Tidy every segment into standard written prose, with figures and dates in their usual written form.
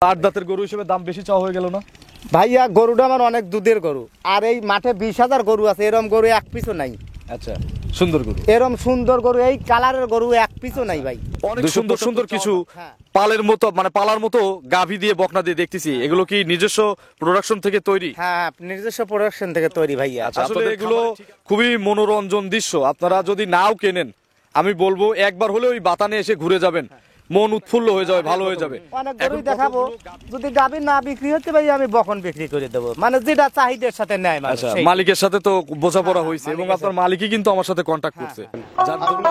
আট দাঁতের গরু হিসেবে দাম বেশি চাওয়া হয়ে গেল না ভাইয়া? গরুটা আমার অনেক দুধের গরু, আর এই মাঠে 20,000 গরু আছে, এরম গরু এক পিছও নাই। আচ্ছা, সুন্দর গরু, এরম সুন্দর গরু, এই কালারের গরু এক পিছও নাই ভাই। অনেক সুন্দর সুন্দর কিছু পালের মতো মানে পালার মতো গাভী দিয়ে বকনা দিয়ে দেখতেছি, এগুলো কি নিজস্ব প্রোডাকশন থেকে তৈরি? হ্যাঁ, নিজস্ব প্রোডাকশন থেকে তৈরি ভাইয়া। আসলে এগুলো খুবই মনোরঞ্জন দৃশ্য। আপনারা যদি নাও কেনেন, আমি বলবো একবার হলে ওই বাতানে এসে ঘুরে যাবেন, মন উৎফুল্ল হয়ে যাবে, ভালো হয়ে যাবে। অনেক গরুই দেখাবো, যদি গাভী না বিক্রি হচ্ছে ভাই আমি বকন বিক্রি করে দেবো, মানে যেটা চাহিদার সাথে নেয়। আচ্ছা, মালিকের সাথে তো বোঝাপড়া হয়েছে এবং আপনার মালিকই কিন্তু আমার সাথে কন্ট্যাক্ট করছে, যার দরুন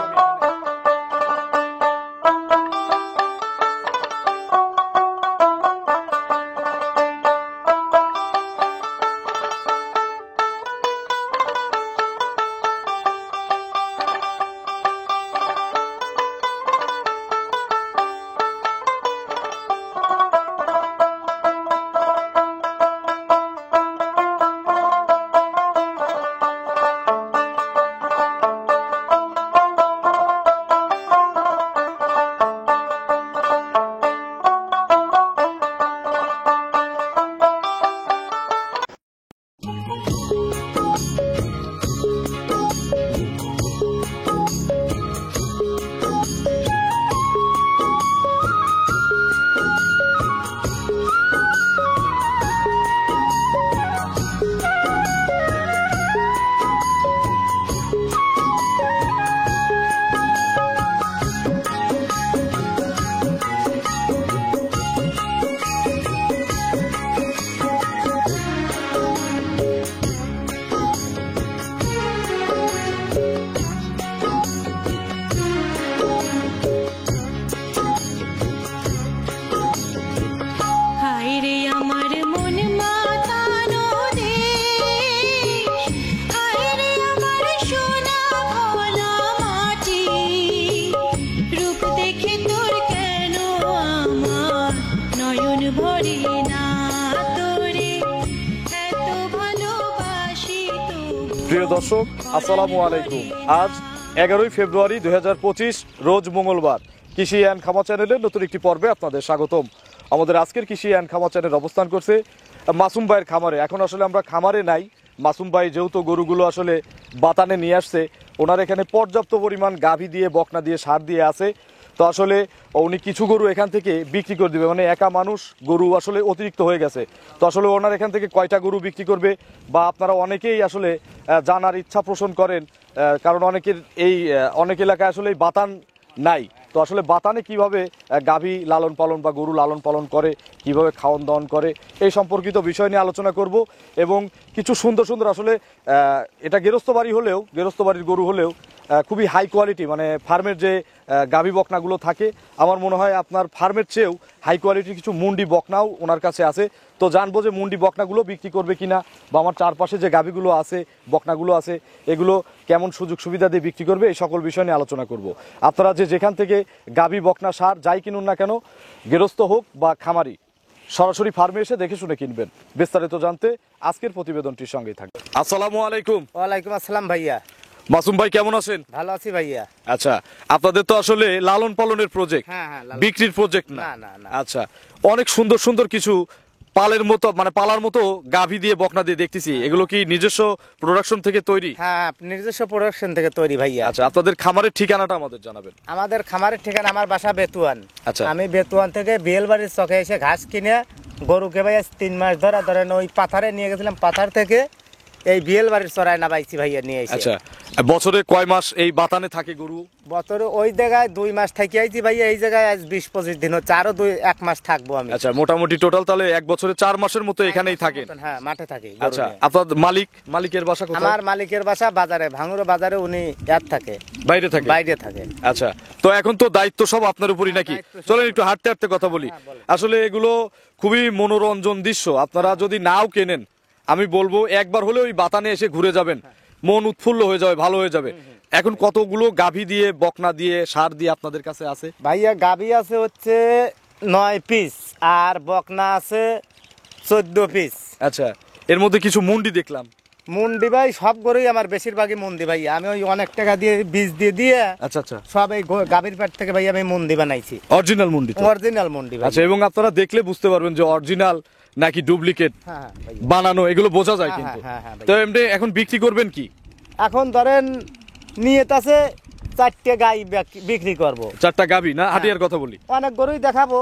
প্রিয় দর্শক, আসসালামু আলাইকুম। আজ 11ই ফেব্রুয়ারি 2025, রোজ মঙ্গলবার। কৃষি অ্যান্ড খামার চ্যানেলের নতুন একটি পর্বে আপনাদের স্বাগতম। আমাদের আজকের কৃষি অ্যান্ড খামার চ্যানেল অবস্থান করছে মাসুম ভাইয়ের খামারে। এখন আসলে আমরা খামারে নাই, মাসুম ভাই যেহেতু গরুগুলো আসলে বাতানে নিয়ে আসছে, ওনার এখানে পর্যাপ্ত পরিমাণ গাভী দিয়ে বকনা দিয়ে সার দিয়ে আছে। তো আসলে উনি কিছু গরু এখান থেকে বিক্রি করে দিবে, মানে একা মানুষ, গরু আসলে অতিরিক্ত হয়ে গেছে। তো আসলে ওনার এখান থেকে কয়টা গরু বিক্রি করবে, বা আপনারা অনেকেই আসলে জানার ইচ্ছা পোষণ করেন, কারণ অনেক এলাকায় আসলে বাতান নাই। তো আসলে বাতানে কিভাবে গাভী লালন পালন বা গরু লালন পালন করে, কিভাবে খাওয়ান দাওয়ান করে, এই সম্পর্কিত বিষয় নিয়ে আলোচনা করব। এবং কিছু সুন্দর সুন্দর আসলে এটা গৃহস্থ বাড়ির গরু হলেও খুবই হাই কোয়ালিটি, মানে ফার্মের যে গাভী বকনাগুলো থাকে, আমার মনে হয় আপনার ফার্মের চেয়েও হাই কোয়ালিটির কিছু মুন্ডি বকনাও ওনার কাছে আছে। তো জানবো যে মুন্ডি বকনাগুলো বিক্রি করবে কিনা, বা আমার চারপাশে যে গাভীগুলো আছে, বকনাগুলো আছে, এগুলো কেমন সুযোগ সুবিধা দিয়ে বিক্রি করবে, এই সকল বিষয় নিয়ে আলোচনা করব। আপনারা যেখান থেকে গাভী বকনা সার যাই কিনুন না কেন, গৃহস্থ হোক বা খামারি, সরাসরি ফার্মে এসে দেখে শুনে কিনবেন। বিস্তারিত জানতে আজকের প্রতিবেদনটির সঙ্গেই থাকবে। আসসালামু আলাইকুম। ওয়ালাইকুম আসসালাম ভাইয়া। মাসুম ভাই কেমন আছেন? ভালো আছি ভাইয়া। আচ্ছা, আপনাদের তো আসলে লালন পালনের প্রজেক্ট, বিক্রির প্রজেক্ট না? আচ্ছা, অনেক সুন্দর সুন্দর কিছু পালের মতো মানে পালার মতো গাভী দিয়ে বকনা দিয়ে দেখতেছি, এগুলো কি নিজস্ব প্রোডাকশন থেকে তৈরি? হ্যাঁ, নিজস্ব প্রোডাকশন থেকে তৈরি ভাইয়া। আচ্ছা, আপনাদের খামারের ঠিকানাটা আমাদের জানাবেন। আমাদের খামারের ঠিকানা, আমার বাসা বেতুয়ান। আচ্ছা, আমি বেতুয়ান থেকে বিয়েলবাড়ির চকে এসে ঘাস কিনে গরুকে ভাইয়া 3 মাস ধরেন ওই পাথারে নিয়ে গেছিলাম, পাথার থেকে এই বিয়েলবাড়ির চড়ায় না বাইছি ভাইয়া নিয়ে এসে। আচ্ছা, বছরে কয় মাস এই বাতানে থাকে গরু? বছরে ওই জায়গায় 2 মাস থাকি আইছি ভাইয়া, এই জায়গায় আজ 20-25 দিন হচ্ছে, আরো 1 মাস থাকবো আমি। আচ্ছা, মোটামুটি টোটাল তাহলে 1 বছরে 4 মাসের মতো এখানেই থাকেন? হ্যাঁ, মাঠে থাকি। আচ্ছা, আপনার মালিকের বাসা কোথায়? আমার মালিকের বাসা বাজারে, ভাঙুরা বাজারে। উনি থাকে, বাইরে থাকে। আচ্ছা, তো এখন তো দায়িত্ব সব আপনার উপরই নাকি? চলেন একটু হাঁটতে হাঁটতে কথা বলি। আসলে এগুলো খুবই মনোরঞ্জন দৃশ্য। আপনারা যদি নাও কেনেন, আমি বলবো একবার হলে ওই বাতানে এসে ঘুরে যাবেন, মন উৎফুল্ল হয়ে যাবে, ভালো হয়ে যাবে। এখন কতগুলো গাভী দিয়ে বকনা দিয়ে সার দিয়ে আপনাদের কাছে আছে ভাইয়া? গাভী আছে হচ্ছে 9 পিস, আর বকনা আছে 14 পিস। আচ্ছা, এর মধ্যে কিছু মুন্ডি দেখলাম। মুন্ডি ভাই সব গরুই আমার বেশিরভাগই মুন্ডি ভাই, আমি ওই অনেক টাকা দিয়ে বীজ দিয়ে আচ্ছা আচ্ছা, সব এই গাভীর পেট থেকে ভাই আমি মুন্ডি বানাইছি, অরিজিনাল মুন্ডি তো? অরিজিনাল মুন্ডি ভাই। আচ্ছা, এবং আপনারা দেখলে বুঝতে পারবেন যে অরিজিনাল নাকি ডুপ্লিকেট হ্যাঁ ভাই, বানানো, এগুলো বোঝা যায় হ্যাঁ, কিন্তু। হ্যাঁ, হ্যাঁ ভাই। তো এমনি এখন বিক্রি করবেন কি? এখন ধরেন নিয়ত আছে 4টে গাই বিক্রি করব। 4টা গাভী না হাটিয়ার কথা বলি? অনেক গরুই দেখাবো,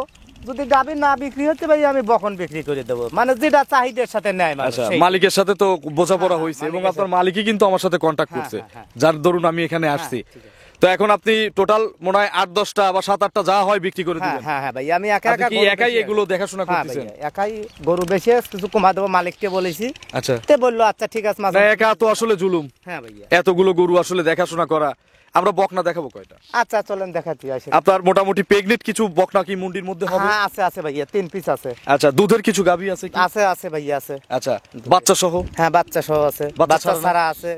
যদি গাভী না বিক্রি হচ্ছে ভাই আমি বকন বিক্রি করে দেবো, মানে যেটা চাহিদার সাথে নেয় মানুষ আচ্ছা, সেই। মালিকের সাথে তো বোঝাপড়া হ্যাঁ, হয়েছে এবং মালিকের আপনার মালিকই কিন্তু আমার সাথে কন্ট্যাক্ট হ্যাঁ, করছে, হ্যাঁ, হ্যাঁ। যার দরুন আমি এখানে আসছি। ঠিক আছে। তো এখন আপনি টোটাল মনে হয় 8-10টা বা 7-8টা যা হয় বিক্রি করে হ্যাঁ দিবেন? হ্যাঁ হ্যাঁ ভাই, আমি একা আপনি একা কি গরু একাই বেশি- এগুলো দেখাশোনা হ্যাঁ করতেছেন? ভাই, একাই গরু বেশি আছে, কিছু কমা দেবো মালিককে বলেছি, আচ্ছা, তে বললো আচ্ছা ঠিক আছে মাঝে না একা তো আসলে জুলুম, হ্যাঁ ভাইয়া। এতগুলো গরু আসলে দেখাশোনা করা। আমরা বকনা দেখাবো কয়টা? আচ্ছা চলেন দেখাচ্ছি আসে। আপনার মোটামুটি প্রেগনেন্ট কিছু বকনা কি মুন্ডির মধ্যে হবে? হ্যাঁ আছে আছে ভাইয়া, 3 পিস আছে। আচ্ছা, দুধের কিছু গাভী আছে কি? আছে আছে ভাইয়া আছে। আচ্ছা, বাচ্চা সহ? হ্যাঁ বাচ্চা সহ আছে, বাচ্চা বাচ্চা ছাড়া না? ছাড়া আছে,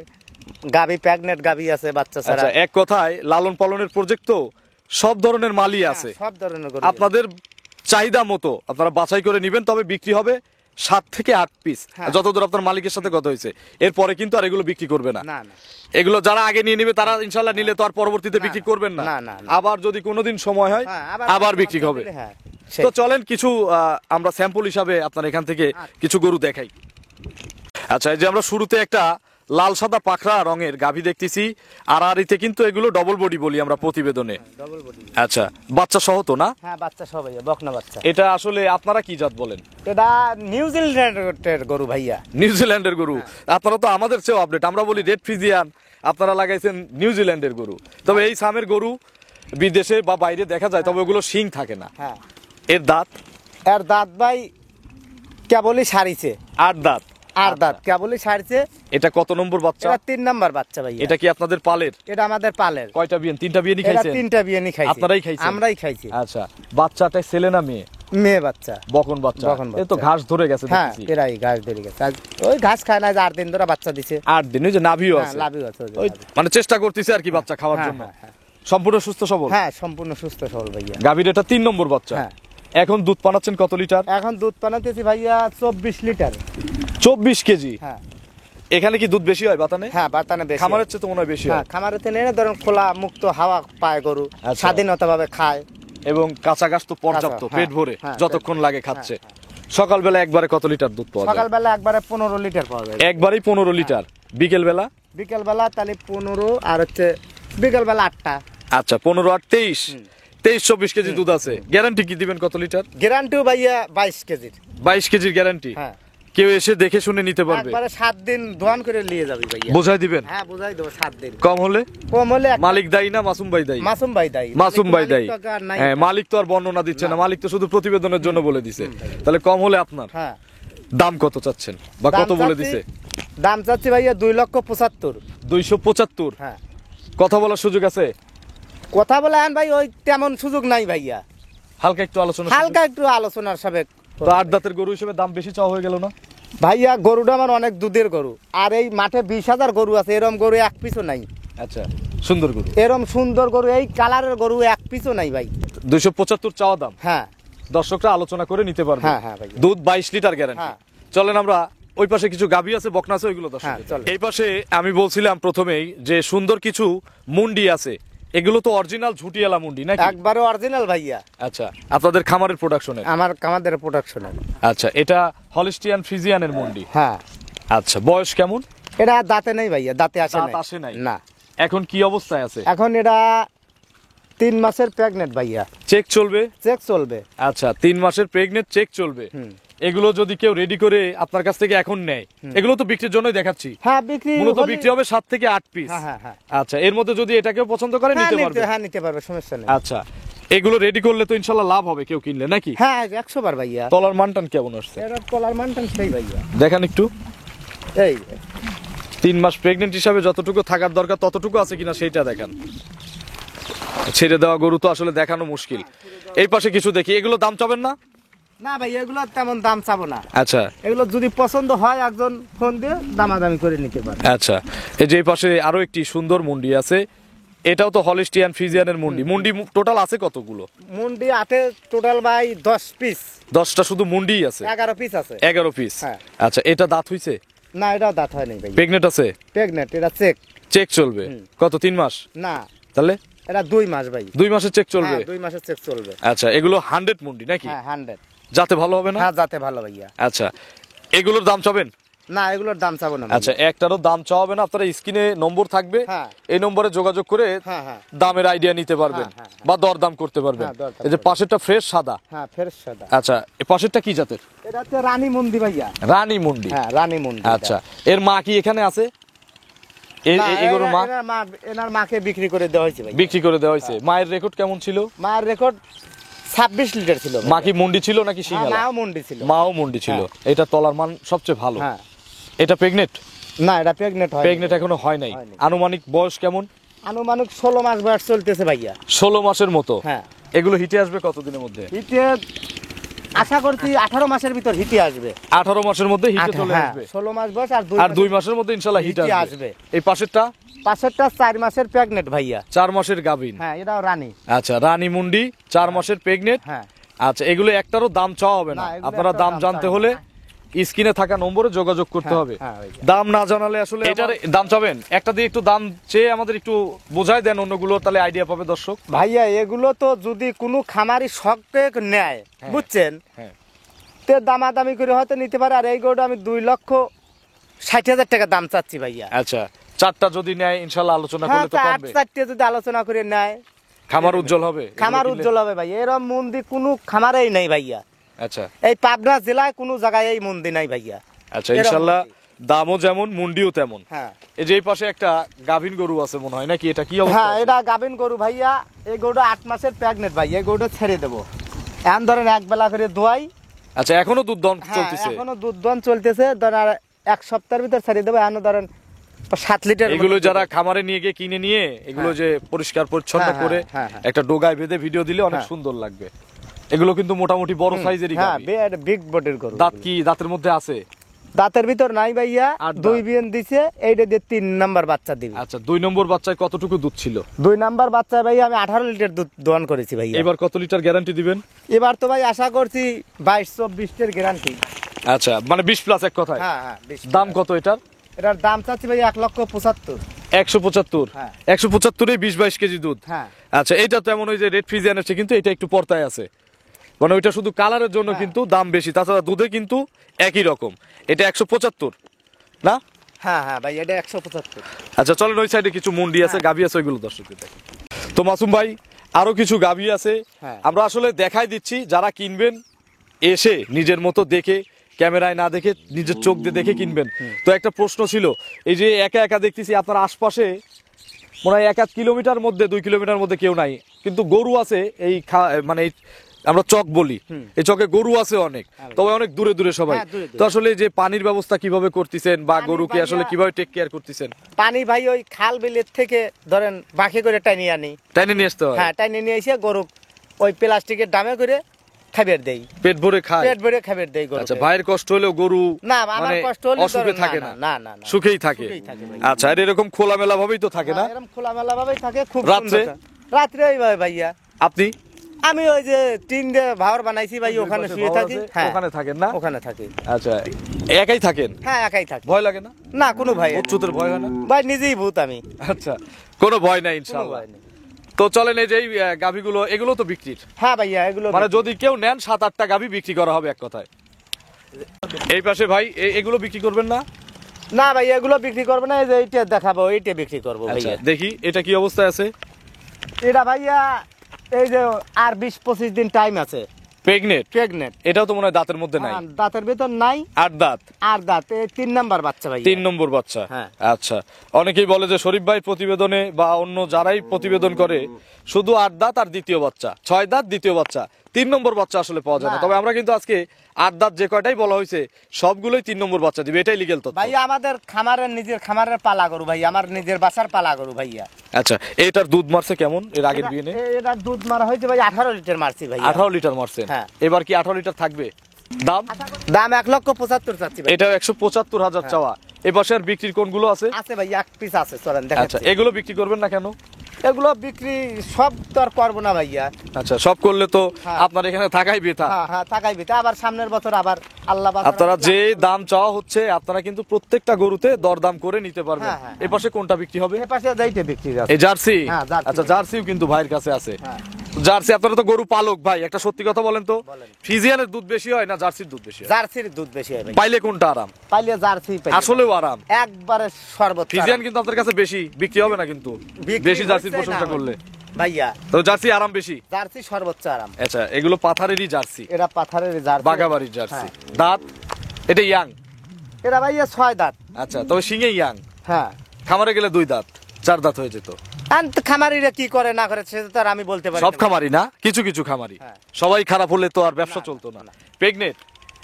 গাভী প্রেগনেন্ট গাভী আছে, বাচ্চা ছাড়া। আচ্ছা, এক কথায় লালন পালনের প্রজেক্ট তো সব ধরনের মালই হ্যাঁ, আছে, সব ধরনের গরু আপনাদের চাহিদা মতো আপনারা বাছাই করে নেবেন, তবে বিক্রি হবে 7 থেকে 8 পিস, হ্যাঁ। যতদূর আপনার মালিকের সাথে কথা হয়েছে। এরপরে কিন্তু আর এগুলো বিক্রি করবে না। না না এগুলো যারা আগে নিয়ে নেবে তারা ইনশাল্লাহ নিলে তো আর পরবর্তীতে না, বিক্রি করবেন না। না, না, না। আবার যদি কোনোদিন সময় হয় হ্যাঁ, আবার বিক্রি হবে। হ্যাঁ তো চলেন কিছু আমরা স্যাম্পল হিসাবে আপনার এখান থেকে কিছু গরু দেখাই। আচ্ছা, এই যে আমরা শুরুতে একটা লাল সাদা পাখরা রঙের গাভী দেখতেছি, আড়াআড়িতে কিন্তু এগুলো ডবল বডি বলি আমরা প্রতিবেদনে। Double body. আচ্ছা, বাচ্চা সহ তো না? হ্যাঁ বাচ্চা সহ ভাইয়া, বকনা বাচ্চা। এটা আসলে আপনারা কি জাত বলেন? এটা নিউজিল্যান্ডের গরু ভাইয়া। নিউজিল্যান্ডের গরু? আপনারা তো আমাদের চেয়েও আপডেট, আমরা বলি রেড ফ্রিজিয়ান, আপনারা লাগাইছেন নিউজিল্যান্ডের গরু। তবে এই সামের গরু বিদেশে বা বাইরে দেখা যায়, তবে ওগুলো শিং থাকে না। হ্যাঁ, এর দাঁত? এর দাঁত ভাই কেবলই সারিছে, 8 দাঁত। আর দাঁত কেবলই সারিছে। এটা কত নম্বর বাচ্চা? এটা 3 নাম্বার বাচ্চা ভাইয়া। এটা কি আপনাদের পালের? এটা আমাদের পালের। কয়টা বিয়ান? 3টা বিয়ানই এটা খাইছেন? 3টা বিয়ানি খাইছি। আপনারাই খাইছেন? আমরাই খাইছি। আচ্ছা, বাচ্চাটা ছেলে না মেয়ে? মেয়ে বাচ্চা। বকন বাচ্চা। বকন এ তো বাচ্চা। ঘাস ধরে গেছে হ্যাঁ দেখতেছি। এরাই ঘাস ধরে গেছে, ওই ঘাস খায় না, 8 দিন ধরে বাচ্চা দিছে। 8 দিন, ওই যে নাভিও হ্যাঁ আছে। লাভিও আছে ওই যে ওই লাভি। মানে চেষ্টা করতেছে আর কি বাচ্চা খাওয়ার হ্যাঁ, জন্য। হ্যাঁ, হ্যাঁ। সম্পূর্ণ সুস্থ সবল? হ্যাঁ সম্পূর্ণ সুস্থ সবল ভাইয়া। গাভীর এটা 3 নম্বর বাচ্চা। হ্যাঁ। এখন দুধ পানাচ্ছেন কত লিটার? এখন দুধ পানাতেছি ভাইয়া 24 লিটার। 24 কেজি। হ্যাঁ এখানে কি দুধ বেশি হয় বাতানে? হ্যাঁ বাতানে বেশি। খামারের চেয়ে তো মনে হয় বেশি হ্যাঁ হয়। খামারেতে নেই ধরেন খোলা মুক্ত হাওয়া পায় গরু, আচ্ছা। স্বাধীনতা ভাবে খায়। এবং কাঁচা ঘাস তো পর্যাপ্ত, কাঁচা, পেট হ্যাঁ, ভরে হ্যাঁ, যতক্ষণ লাগে খাচ্ছে। সকালবেলা একবারে কত লিটার দুধ পাওয়া যায়? সকালবেলা একবারে 15 লিটার পাওয়া যায়। একবারেই 15 লিটার। বিকেল বেলা? বিকেল বেলা তাহলে 15, আর হচ্ছে বিকেল বেলা 8টা। আচ্ছা, 15 আর 23, 23-24 কেজি দুধ আছে। গ্যারান্টি কি দিবেন কত লিটার? গ্যারান্টিও ভাইয়া 22 কেজির। 22 কেজির গ্যারান্টি? হ্যাঁ কেউ এসে দেখে শুনে নিতে পারবে? একবারে 7 দিন দোয়ান করে নিয়ে যাবি ভাইয়া। বোঝাই দিবেন? হ্যাঁ বুঝাই দেবো 7 দিন। কম হলে? কম হলে মালিক দায়ী না মাসুম ভাই দায়ী? মাসুম ভাই দায়ী। মাসুম ভাই দায়ী। মালিক তো আর নাই। হ্যাঁ, মালিক তো আর বর্ণনা দিচ্ছে না, মালিক তো শুধু প্রতিবেদনের জন্য বলে দিছে। তাহলে কম হলে আপনার হ্যাঁ দাম কত চাচ্ছেন বা দাম কত বলে চাচ্ছি- দিছে? দাম চাচ্ছি ভাইয়া 2,75,000। 275। হ্যাঁ কথা বলার সুযোগ আছে? কথা বলে আন ভাই, ওই তেমন সুযোগ নাই ভাইয়া, হালকা একটু আলোচনা। হালকা একটু আলোচনার সাবেক। তো 8 দাঁতের গরু হিসেবে দাম বেশি চাওয়া হয়ে গেল না? ভাইয়া গরুটা আমার অনেক দুধের গরু, আর এই মাঠে 20,000 গরু আছে, এরম গরু এক পিছও নাই। আচ্ছা, সুন্দর গরু। এরম সুন্দর গরু এই কালারের গরু এক পিছও নাই ভাই। 275 চাওয়া দাম। হ্যাঁ দর্শকরা আলোচনা করে নিতে পারবে। হ্যাঁ, হ্যাঁ ভাই। দুধ 22 লিটার গ্যারান্টি। হ্যাঁ। চলেন আমরা ওই পাশে কিছু গাভী আছে, বকনা আছে, ওইগুলো দর্শক। হ্যাঁ, চলেন। এই পাশে আমি বলছিলাম প্রথমেই যে সুন্দর কিছু মুন্ডি আছে, এগুলো তো অরিজিনাল ঝুটিয়ালা মুন্ডি নাকি? একবারে অরিজিনাল ভাইয়া, আচ্ছা, আপনাদের খামারের প্রোডাকশনের? আমাদের প্রোডাকশনের। আচ্ছা, এটা হলিস্টিয়ান ফ্রিজিয়ানের মুন্ডি। হ্যাঁ আচ্ছা, বয়স কেমন? এটা দাঁতে নেই ভাইয়া, দাঁতে আসে দাঁত আসে নাই? না। এখন কি অবস্থায় আছে? এখন এটা 3 মাসের প্রেগনেন্ট ভাইয়া, চেক চলবে? চেক চলবে। আচ্ছা, 3 মাসের প্রেগনেন্ট, চেক চলবে। এগুলো যদি কেউ রেডি করে আপনার কাছ থেকে এখন নেয়, এগুলো তো বিক্রির জন্যই দেখাচ্ছি। হ্যাঁ বিক্রি মূলত হলে- বিক্রি হবে 7 থেকে 8 পিস। হ্যাঁ, হ্যাঁ, হ্যাঁ। আচ্ছা, এর মধ্যে যদি এটাকেও পছন্দ করে হ্যাঁ, নিতে পারবে? হ্যাঁ নিতে পারবে, সমস্যা নেই। আচ্ছা, এগুলো রেডি করলে তো ইনশাল্লাহ লাভ হবে কেউ কিনলে নাকি? হ্যাঁ 100 বার ভাইয়া। তলার মানটান কেমন আসছে এটা কলার মানটান সেই ভাইয়া। দেখান একটু। এই 3 মাস প্রেগনেন্ট হিসাবে যতটুকু থাকার দরকার ততটুকু আছে কিনা সেইটা দেখান। ছেড়ে দেওয়া গরু তো আসলে দেখানো মুশকিল। এই পাশে কিছু দেখি, এগুলো দাম চাবেন না? না ভাই এগুলো তেমন দাম চাবো না। আচ্ছা এগুলো যদি পছন্দ হয় একজন ফোন দিয়ে দামাদামি করে নিতে পারে। আচ্ছা, এই যে এই পাশে আরো একটি সুন্দর মুন্ডি আছে, এটাও তো হলিস্টিয়ান ফ্রিজিয়ানের মুন্ডি। মুন্ডি টোটাল আছে কতগুলো? মুন্ডি আটে টোটাল ভাই 10 পিস। 10টা শুধু মুন্ডিই আছে? 11 পিস আছে। 11 পিস। হ্যাঁ। আচ্ছা, এটা দাঁত হইছে? না এটাও দাঁত হয় নাই ভাই। প্রেগনেন্ট আছে? প্রেগনেন্ট, এটা চেক। চেক চলবে কত 3 মাস? না তাহলে এটা 2 মাস ভাই। 2 মাসের চেক চলবে? হ্যাঁ 2 মাসের চেক চলবে। আচ্ছা এগুলো 100 মুন্ডি নাকি? হ্যাঁ 100। যাতে ভালো হবে না? হ্যাঁ যাতে ভালো ভাইয়া। আচ্ছা এগুলোর দাম চাবেন? না এগুলোর দাম চাবো না ভাই। আচ্ছা একটারও দাম চাওয়া হবে না, আপনারা স্ক্রিনে নম্বর থাকবে, হ্যাঁ। এই নম্বরে যোগাযোগ করে হ্যাঁ হ্যাঁ দামের আইডিয়া নিতে পারবেন হ্যাঁ, হ্যাঁ, বা দরদাম করতে পারবেন। হ্যাঁ, দরদাম এই যে পাশেরটা ফ্রেশ সাদা। হ্যাঁ ফেরস সাদা। আচ্ছা এই পাশেরটা কি জাতের? এটা হচ্ছে রানী মুন্দি ভাইয়া। রানী মুন্ডি। হ্যাঁ রানী মুন্দি। আচ্ছা এর মা কি এখানে আছে? এগুলোর মা? এনার মাকে বিক্রি করে দেওয়া হয়েছে ভাই। বিক্রি করে দেওয়া হয়েছে। মায়ের রেকর্ড কেমন ছিল? মার রেকর্ড 26 লিটার ছিল। মা কি মুন্ডি ছিল নাকি সিঙ্গালা? মাও মুন্ডি ছিল। মাও মুন্ডি ছিল। এটা তলার মান সবচেয়ে ভালো। হ্যাঁ এটা প্রেগনেন্ট? না এটা প্রেগনেন্ট হয়। প্রেগনেন্ট এখনো হয় নাই। আনুমানিক বয়স কেমন? আনুমানিক 16 মাস বয়স চলতেছে ভাইয়া। 16 মাসের মতো। হ্যাঁ এগুলো হিটে আসবে কতদিনের মধ্যে? হিটে আশা করছি 18 মাসের ভিতর হিটে আসবে। 18 মাসের মধ্যে হিটে চলে হ্যাঁ, আসবে। 16 মাস বয়স আর 2 মাসের মধ্যে ইনশাআল্লাহ হিট হিটে আসবে। আসবে। এই পাশেরটা? পাশেরটা 4 মাসের প্রেগনেন্ট ভাইয়া। 4 মাসের গাভীন। হ্যাঁ এটাও রানী। আচ্ছা রানী মুন্ডি 4 মাসের প্রেগনেন্ট। হ্যাঁ আচ্ছা এগুলো একটারও দাম চাওয়া হবে না, না, এগুলো আপনারা একটারও দাম দাম জানতে চাওয়া হলে স্ক্রিনে থাকা নম্বরে যোগাযোগ করতে হ্যাঁ, হবে। হ্যাঁ, ওই যে। দাম না জানালে আসলে এটার দাম চাবেন, একটা দিয়ে একটু দাম চেয়ে আমাদের একটু বোঝাই দেন অন্যগুলো, তাহলে আইডিয়া পাবে দর্শক। ভাইয়া এগুলো তো যদি কোনো খামারি শখে নেয় বুঝছেন, হ্যাঁ তে দামাদামি করে হয়তো নিতে পারে। আর এই গরুটা আমি 2,60,000 টাকা দাম চাচ্ছি ভাইয়া। আচ্ছা চারটা যদি নেয় ইনশাআল্লাহ আলোচনা হ্যাঁ করলে তো কমবে। 8-4টে যদি আলোচনা করে নেয় খামার উজ্জ্বল হবে। খামার এগুলো কিনলে? উজ্জ্বল হবে ভাই। এরম মন্দির কোনো খামারেই নাই ভাইয়া। আচ্ছা এই পাবনা জেলায় কোনো জায়গায় এই মন্দির নাই ভাইয়া। আচ্ছা এরম ইনশাআল্লাহ মন্দির। দামও যেমন মুন্ডিও তেমন। হ্যাঁ এই যে এই পাশে একটা গাভীন গরু আছে মনে হয় নাকি, এটা কি অবস্থা? হ্যাঁ এটা গাভিন গরু ভাইয়া। এই গরুটা 8 মাসের প্রেগনেন্ট ভাই। এই গরুটা ছেড়ে দেবো এখন ধরেন এক বেলা করে দোয়াই। আচ্ছা এখনো দুধ দহন হ্যাঁ চলতেছে? এখনো দুধ দহন চলতেছে। ধরেন আর 1 সপ্তাহের ভিতর ছেড়ে দেবো। এখন ধরেন 7 লিটার। এগুলো যারা খামারে নিয়ে গিয়ে কিনে নিয়ে এগুলো যে পরিষ্কার পরিচ্ছন্ন হ্যাঁ, করে হ্যাঁ, হ্যাঁ। একটা ডোগায় বেঁধে ভিডিও দিলে অনেক হ্যাঁ। সুন্দর লাগবে। এগুলো কিন্তু মোটামুটি বড় সাইজেরই হ্যাঁ গাভী। বিগ বডির গরু। দাঁত কি দাঁতের মধ্যে আছে? দাঁতের ভিতর নাই ভাইয়া। আট দাঁত। 2 বিয়ান দিছে, এইটা দিয়ে 3 নাম্বার বাচ্চা দিবে। আচ্ছা 2 নম্বর বাচ্চায় কতটুকু দুধ ছিল? 2 নাম্বার বাচ্চা ভাইয়া আমি 18 লিটার দুধ দহন করেছি ভাইয়া। এবার কত লিটার গ্যারান্টি দিবেন? এবার তো ভাই আশা করছি 22-24 এর গ্যারান্টি। আচ্ছা মানে 20 প্লাস এক কথায়। হ্যাঁ হ্যাঁ 20। দাম কত এটার? এটার দাম চাচ্ছি ভাই 1,75,000। 175। হ্যাঁ। 175 20-22 কেজি দুধ। হ্যাঁ আচ্ছা এইটা তো এমন ওই যে রেড ফ্রিজিয়ান আছে, কিন্তু এটা একটু পর্দায় আছে, মানে ওইটা শুধু কালারের জন্য কিন্তু দাম বেশি, তাছাড়া দুধে কিন্তু একই রকম। এটা 175 না? হ্যাঁ হ্যাঁ ভাই এটা 175। আচ্ছা চলেন ওই সাইডে কিছু মুন্ডি আছে গাভী আছে, ওইগুলো দর্শকদের দেখেন। তো মাসুম ভাই আরো কিছু গাভী আছে, হ্যাঁ। আমরা আসলে দেখাই দিচ্ছি, যারা কিনবেন এসে নিজের মতো দেখে, ক্যামেরায় না দেখে নিজের চোখ দিয়ে দেখে কিনবেন। তো একটা প্রশ্ন ছিল, এই যে একা একা দেখতেছি আপনার আশপাশে মনে হয় 1-1 কিলোমিটার মধ্যে 2 কিলোমিটার মধ্যে কেউ নাই, কিন্তু গরু আছে এই মানে এই আমরা চক বলি, এই চকে গরু আছে অনেক, তবে অনেক দূরে দূরে সবাই। হ্যাঁ, দূরে দূরে। তো আসলে যে পানির ব্যবস্থা কিভাবে করতেছেন বা পানি গরুকে ভাইয়া- আসলে কিভাবে টেক কেয়ার করতেছেন? পানি ভাই ওই খাল বিলের থেকে ধরেন বাঁকে করে টানি আনি। টাইনে নিয়ে আসতে হয়? হ্যাঁ টানি নিয়ে এসে গরু ওই প্লাস্টিকের ডামে করে খাবার দেই। পেট ভরে খায়? পেট ভরে খাবার দেই গরু। আচ্ছা ভাইয়ের কষ্ট হলেও গরু না আমার মানে কষ্ট হলে অসুখে ধরেন থাকে না? না না না সুখেই থাকে। সুখেই থাকে ভাই। আচ্ছা আর এরকম খোলামেলা ভাবেই তো থাকে না? হ্যাঁ, এরকম খোলামেলা ভাবেই থাকে। খুব রাত্রে? সুন্দর। রাত্রে ওইভাবে ভাইয়া আপনি আমি ওই যে টিন দিয়ে ভাওয়ার বানাইছি ভাই, ওখানে পাশে শুয়ে ঘর থাকি। আছে, হ্যাঁ ওখানে থাকেন না? ওখানে থাকি। আচ্ছা একাই থাকেন? হ্যাঁ একাই থাকি। ভয় লাগে না? না কোনো ভয় নেই। ভূত-চুতের ভয় হয় না? ভাই নিজেই ভূত আমি। আচ্ছা কোনো ভয় নাই কোনো ইনশাআল্লাহ। ভয় নেই। তো চলেন এই যে এই গাভীগুলো, এগুলো তো বিক্রির, হ্যাঁ ভাইয়া এগুলো মানে যদি কেউ নেন 7-8টা গাভী বিক্রি করা হবে এক কথায়। এই পাশে ভাই এগুলো বিক্রি করবেন না? না ভাই এগুলো বিক্রি করবো না। এই যে এইটা দেখাবো, এইটা বিক্রি করবো আচ্ছা ভাইয়া। দেখি এটা কি অবস্থায় আছে? এটা ভাইয়া এই যে আর 20-25 দিন টাইম আছে। প্রেগনেন্ট? প্রেগনেন্ট। এটাও তো মনে হয় দাঁতের মধ্যে নাই? দাঁতের ভিতর নাই। 8 দাঁত? আর দাঁত 3 নাম্বার বাচ্চা ভাই। 3 নম্বর বাচ্চা। হ্যাঁ। আচ্ছা অনেকেই বলে যে শরীফ ভাই প্রতিবেদনে বা অন্য যারাই প্রতিবেদন করে শুধু 8 দাঁত আর দ্বিতীয় বাচ্চা, 6 দাঁত দ্বিতীয় বাচ্চা, 3 নম্বর বাচ্চা আসলে পাওয়া যায় না। না। তবে আমরা কিন্তু আজকে 8 দাঁত যে কয়টাই বলা হয়েছে সবগুলোই 3 নম্বর বাচ্চা দিবে, এটাই লিগ্যাল তথ্য। ভাই আমাদের খামারের নিজের খামারের পালা গরু ভাই, আমার নিজের বাসার পালা গরু ভাইয়া। আচ্ছা এটার দুধ মারছে কেমন এর আগের বিয়ে? এটা দুধ মারা হয়েছে ভাই 18 লিটার মারছি ভাই। 18 লিটার মারছেন? হ্যাঁ। এবার কি 18 লিটার থাকবে? দাম? দাম 1,75,000 চাচ্ছি ভাই। এটা 175,000 চাওয়া। এ পাশে আর বিক্রির কোনগুলো আছে? আছে ভাই এক পিস আছে, চলেন আচ্ছা দেখাচ্ছি। এগুলো বিক্রি করবেন না কেন? এগুলো বিক্রি সব তো আর করবো না ভাইয়া। আচ্ছা, সব করলে তো হ্যাঁ। আপনার এখানে থাকাই বেতা। হ্যাঁ হ্যাঁ, থাকাই বিতে আবার সামনের বছর আবার আল্লাহ বাঁচানো। আপনারা যে দাম চাওয়া হচ্ছে আপনারা কিন্তু প্রত্যেকটা গরুতে দরদাম করে নিতে পারবেন। হ্যাঁ, হ্যাঁ, এই পাশে কোনটা বিক্রি হবে? এ পাশে যাইতে বিক্রি আছে। এই জার্সি? হ্যাঁ, জার্সি। আচ্ছা, জার্সিও কিন্তু ভাইয়ের কাছে আছে। হ্যাঁ। জার্সি, আপনারা তো গরু পালক ভাই, একটা সত্যি কথা বলেন তো, বলেন। ফিজিয়ানের দুধ বেশি হয় না জার্সির দুধ বেশি হয়? জার্সির দুধ বেশি হয় ভাই। পাইলে কোনটা আরাম? পাইলে জার্সি পাই। আসলেও আরাম। একবারে সর্বোচ্চ ফিজিয়ান আরাম। কিন্তু আপনার কাছে বেশি বিক্রি হবে না কিন্তু, বিক্রি বেশি জার্সির হচ্ছে প্রশংসা না করলে। ভাইয়া তো জার্সি আরাম বেশি। জার্সি সর্বোচ্চ আরাম। আচ্ছা, এগুলো পাথারেরই জার্সি, এরা পাথারের জার্সি। বাগাবাড়ির জার্সি। হ্যাঁ। দাঁত এটা ইয়াং? এরা ভাইয়া 6 দাঁত। আচ্ছা, তবে সিংহে ইয়াং। হ্যাঁ। খামারে গেলে 2 দাঁত 4 দাঁত হয়ে যেত। আর খামারিরা কি করে না করে সেটা তো আর আমি বলতে পারি সব না। খামারি না, কিছু কিছু খামারি। হ্যাঁ। সবাই খারাপ হলে তো আর ব্যবসা চলতো না। প্রেগনেন্ট?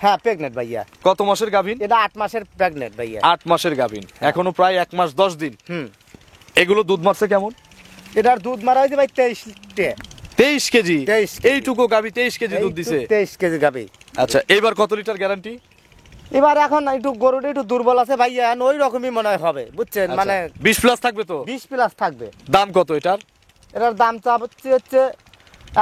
হ্যাঁ, প্রেগনেন্ট ভাইয়া। কত মাসের গাভীন? এটা 8 মাসের প্রেগনেন্ট ভাইয়া। 8 মাসের গাভীন, এখনো প্রায় 1 মাস 10 দিন। হুম। এগুলো দুধ মারছে কেমন? এটার দুধ মারা হয়েছে ভাই 23 টে। 23 কেজি? 23 কেজি। এইটুকু গাভী 23 কেজি দুধ দিছে? 23 কেজি গাবি। আচ্ছা, এইবার কত লিটার গ্যারান্টি? এবার এখন একটু গরুটা একটু দুর্বল আছে ভাইয়া, ওই রকমই মনে হয় হবে, বুঝছেন? মানে 20 প্লাস থাকবে তো? 20 প্লাস থাকবে। দাম কত এটার? এটার দাম হচ্ছে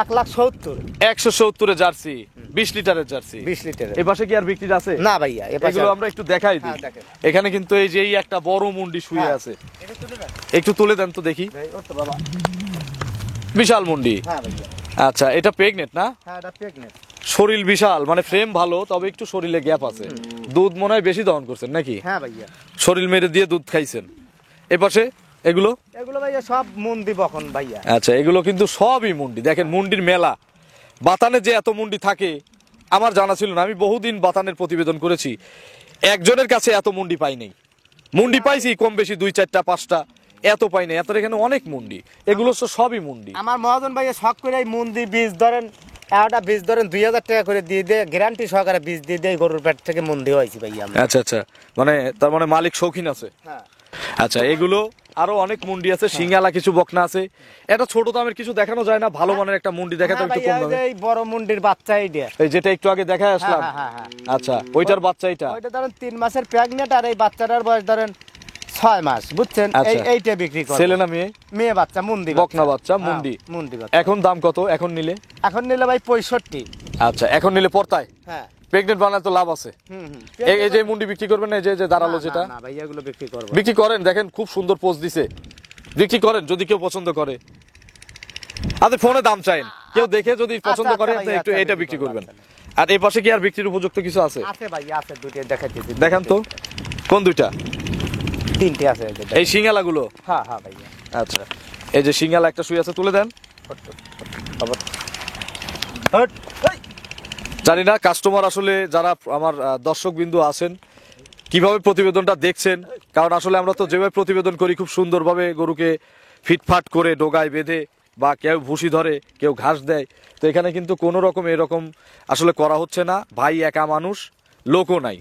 1,70,000। 170 এর জার্সি, 20 লিটারের জার্সি। 20 লিটারের। এই পাশে কি আর বিক্রি আছে? না ভাইয়া, এ পাশে এগুলো আমরা একটু দেখাই দিই। হ্যাঁ, দেখেন। এখানে কিন্তু এই যে এই একটা বড় মুন্ডি শুয়ে হ্যাঁ। আছে, এটা তুলে দেন। একটু তুলে দেন তো দেখি। ভাই, ও তো বাবা। বিশাল মুন্ডি। হ্যাঁ ভাইয়া। আচ্ছা, এটা প্রেগনেন্ট না? হ্যাঁ, এটা প্রেগনেন্ট। শরীর বিশাল, মানে ফ্রেম ভালো, তবে একটু শরীরে গ্যাপ আছে। দুধ মনে হয় বেশি দহন করছেন নাকি? হ্যাঁ ভাইয়া। শরীর মেরে দিয়ে দুধ খাইছেন। এপাশে এগুলো? এগুলো ভাইয়া সব মুন্ডি বখন ভাইয়া। আচ্ছা, এগুলো কিন্তু সবই মুন্ডি। দেখেন মুন্ডির মেলা। বাতানে যে এত মুন্ডি থাকে আমার জানা ছিল না। আমি বহুদিন বাতানের প্রতিবেদন করেছি, একজনের কাছে এত মুন্ডি পাই নাই। মুন্ডি পাইছি কম বেশি 2, 4টা 5টা, এত পাই নাই। এত এখানে অনেক মুন্ডি, এগুলো তো সবই মুন্ডি। আমার মহাজন ভাইয়া শখ করে এই মুন্ডি বীজ ধরেন, একটা বীজ ধরেন 2000 টাকা করে দিয়ে দিয়ে গ্যারান্টি সহকারে বীজ দিয়ে দিয়ে গরুর পেট থেকে মুন্ডি হয়েছি ভাইয়া আমরা। আচ্ছা আচ্ছা, মানে তার মানে মালিক শৌখিন আছে। হ্যাঁ। আচ্ছা, এগুলো আরো অনেক মুন্ডি আছে, সিঙ্গালা কিছু বকনা আছে। এটা ছোট দামের কিছু দেখানো যায় না? ভালো মানের একটা মুন্ডি দেখাতে হ্যাঁ একটু ভাইয়া, কম এই যে দামে। এই বড় মুন্ডির বাচ্চা এইটা। এই যেটা একটু আগে দেখায় আসলাম। হ্যাঁ, হ্যাঁ, হ্যাঁ, আচ্ছা, ওইটার বাচ্চা এটা? ওইটা ধরেন 3 মাসের প্রেগনেন্ট, আর এই বাচ্চাটার বয়স ধরেন 6 মাস, বুঝছেন? আচ্ছা। এইটা বিক্রি করে। ছেলে না মেয়ে? মেয়ে বাচ্চা, মুন্ডি বকনা বাচ্চা, হ্যাঁ, মুন্ডি। মুন্ডি বাচ্চা। এখন দাম কত এখন নিলে? এখন নিলে ভাই 65। আচ্ছা, এখন নিলে পড়তায়? হ্যাঁ। প্রেগনেন্ট বানালে তো লাভ আছে। হুম হুম। এই যে মুন্ডি বিক্রি করবেন না, এই যে দাঁড়ালো যেটা? না ভাই, এগুলো বিক্রি করব। বিক্রি করেন, দেখেন খুব সুন্দর পোজ দিছে। বিক্রি করেন যদি কেউ পছন্দ করে। আপনি ফোনে দাম চাইন, কেউ দেখে যদি পছন্দ আচ্ছা, করে আচ্ছা আপনি ভাই, একটু আচ্ছা, এটা বিক্রি বিক্রি করবো, করবেন। আর এই পাশে কি আর বিক্রির উপযুক্ত কিছু আছে? আছে ভাই, আছে, দুটো দেখাচ্ছি। দেখান তো, কোন দুইটা? 3টে আছে এই যে। এই সিঙ্গালা গুলো? হ্যাঁ হ্যাঁ ভাইয়া। আচ্ছা, এই যে সিঙ্গালা একটা শুয়ে আছে, তুলে দেন। হট, এই। জানি না কাস্টমার আসলে যারা আমার দর্শক বিন্দু আছেন কিভাবে প্রতিবেদনটা দেখছেন, কারণ আসলে আমরা তো যেভাবে প্রতিবেদন করি খুব সুন্দরভাবে গরুকে ফিটফাট করে ডোগায় বেঁধে, বা কেউ ভুসি ধরে, কেউ ঘাস দেয়। তো এখানে কিন্তু কোনো রকম এরকম আসলে করা হচ্ছে না। ভাই একা মানুষ, লোকও নাই।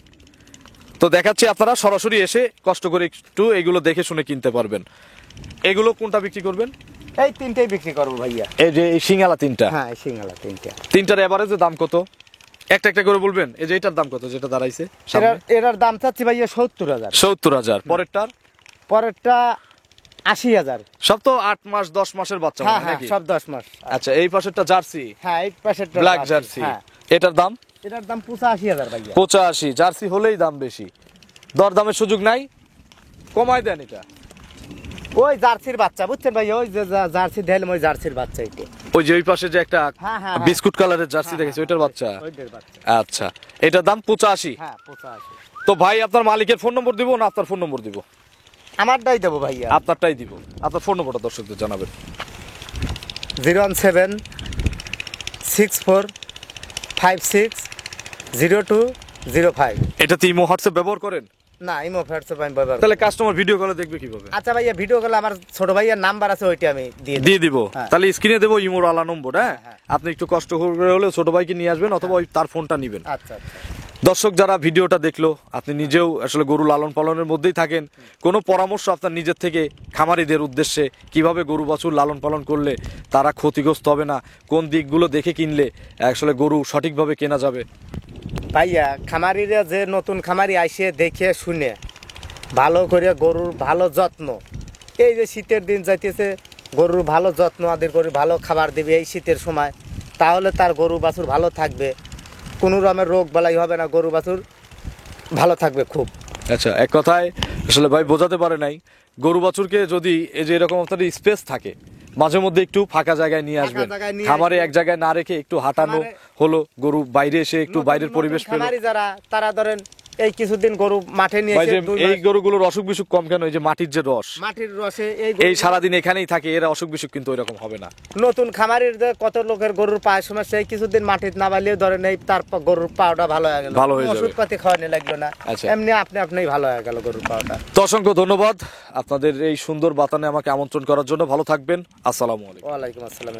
তো দেখাচ্ছি, আপনারা সরাসরি এসে কষ্ট করে একটু এগুলো দেখে শুনে কিনতে পারবেন। এগুলো কোনটা বিক্রি করবেন? এই 3টেই বিক্রি করবো ভাইয়া। এই যে এই সিঙ্গালা 3টা? হ্যাঁ, এই সিঙ্গালা 3টা। 3টার এভারেজে দাম কত? একটা একটা করে বলবেন। এই যে এটার দাম কত, যেটা দাঁড়াইছে এটার দাম চাচ্ছি ভাইয়া 70,000। 70,000। পরেরটার? পরেরটা 80,000। সব তো 8 মাস 10 মাসের বাচ্চা হ্যাঁ মনে হয় হ্যাঁ, নাকি? সব 10 মাস। আচ্ছা, এই পাশেরটা জার্সি? হ্যাঁ, এই পাশেরটা ব্ল্যাক জার্সি। হ্যাঁ। এটার দাম? এটার দাম 85,000 ভাইয়া। 85। জার্সি হলেই দাম বেশি, দরদামের সুযোগ নাই, কমায় দেন এটা। ওই জার্সির বাচ্চা, বুঝছেন ভাই? ওই যে জার্সি দেখলাম, ওই জার্সির বাচ্চা এটা। ওই যে ওই পাশে যে একটা হ্যাঁ, হ্যাঁ, হ্যাঁ। বিস্কুট কালারের জার্সি দেখেছি, ওইটার বাচ্চা? ওইটার বাচ্চা। আচ্ছা, এটার দাম 85। হ্যাঁ, 85। তো ভাই আপনার মালিকের ফোন নম্বর দিব না আপনার ফোন নম্বর দিব? আমারটাই দেবো ভাইয়া। আপনারটাই দিব। আপনার ফোন নম্বরটা দর্শকদের জানাবেন। 01764560205। এটাতে ইমো হোয়াটসঅ্যাপ ব্যবহার করেন? না, ইমো হোয়াটসঅ্যাপ আমি ব্যবহার করি। তাহলে কাস্টমার ভিডিও কলে দেখবে কিভাবে? আচ্ছা ভাইয়া, ভিডিও কলে আমার ছোট ভাইয়ার নাম্বার আছে, ওইটা আমি দিয়ে দিই। দিয়ে দিব। হ্যাঁ। তাহলে স্ক্রিনে দেবো ইমোর আলা নম্বর। হ্যাঁ, হ্যাঁ। আপনি একটু কষ্ট করে হলেও ছোট ভাইকে নিয়ে আসবেন, অথবা ওই তার ফোনটা নেবেন। আচ্ছা আচ্ছা। দর্শক যারা ভিডিওটা দেখলো, আপনি নিজেও আসলে গরু লালন পালনের মধ্যেই থাকেন, কোনো পরামর্শ আপনার নিজের থেকে খামারিদের উদ্দেশ্যে, কিভাবে গরু বাছুর লালন পালন করলে তারা ক্ষতিগ্রস্ত হবে না, কোন দিকগুলো দেখে কিনলে আসলে গরু সঠিকভাবে কেনা যাবে? ভাইয়া, খামারিরা যে নতুন খামারি আইসে দেখে শুনে ভালো করে গরুর ভালো যত্ন, এই যে শীতের দিন যাইতেছে, গরুর ভালো যত্ন আদর করে ভালো খাবার দেবে এই শীতের সময়, তাহলে তার গরু বাছুর ভালো থাকবে, কোনো রকমের রোগ বালাই হবে না, গরু বাছুর ভালো থাকবে খুব। আচ্ছা, এক কথায় আসলে ভাই বোঝাতে পারে নাই, গরু বাছুরকে যদি এই যে এরকম আপনার স্পেস থাকে, মাঝে মধ্যে একটু ফাঁকা জায়গায় নিয়ে আসবেন, জায়গায় নিয়ে খামারে আসবেন। এক জায়গায় না রেখে একটু হাঁটানো হলো, গরু বাইরে এসে একটু বাইরের পরিবেশ পেল। খামারি যারা তারা ধরেন এই কিছুদিন গরু মাঠে নিয়ে ভাই এসে যে 2 এই মাস গরুগুলোর অসুখ বিসুখ কম কেন? এই যে মাটির যে রস, মাটির রসে এই এই গরু- সারাদিন এখানেই থাকে, এরা অসুখ বিসুখ কিন্তু এরকম হবে না। নতুন খামারির যে কত লোকের গরুর পায়ের সমস্যা, এই কিছুদিন মাটিতে না বালিয়ে ধরেন এই তার গরুর পাওটা ভালো হয়ে গেল, ভালো হয়ে যাবে। ওষুধ পাতি খাওয়ানো লাগলো না, আচ্ছা। এমনি আপনি ভালো হয়ে গেল গরুর পাওটা। তো অসংখ্য ধন্যবাদ আপনাদের এই সুন্দর বাতানে আমাকে আমন্ত্রণ করার জন্য। ভালো থাকবেন। আসসালামু আলাইকুম। ওয়ালাইকুম আসসালাম।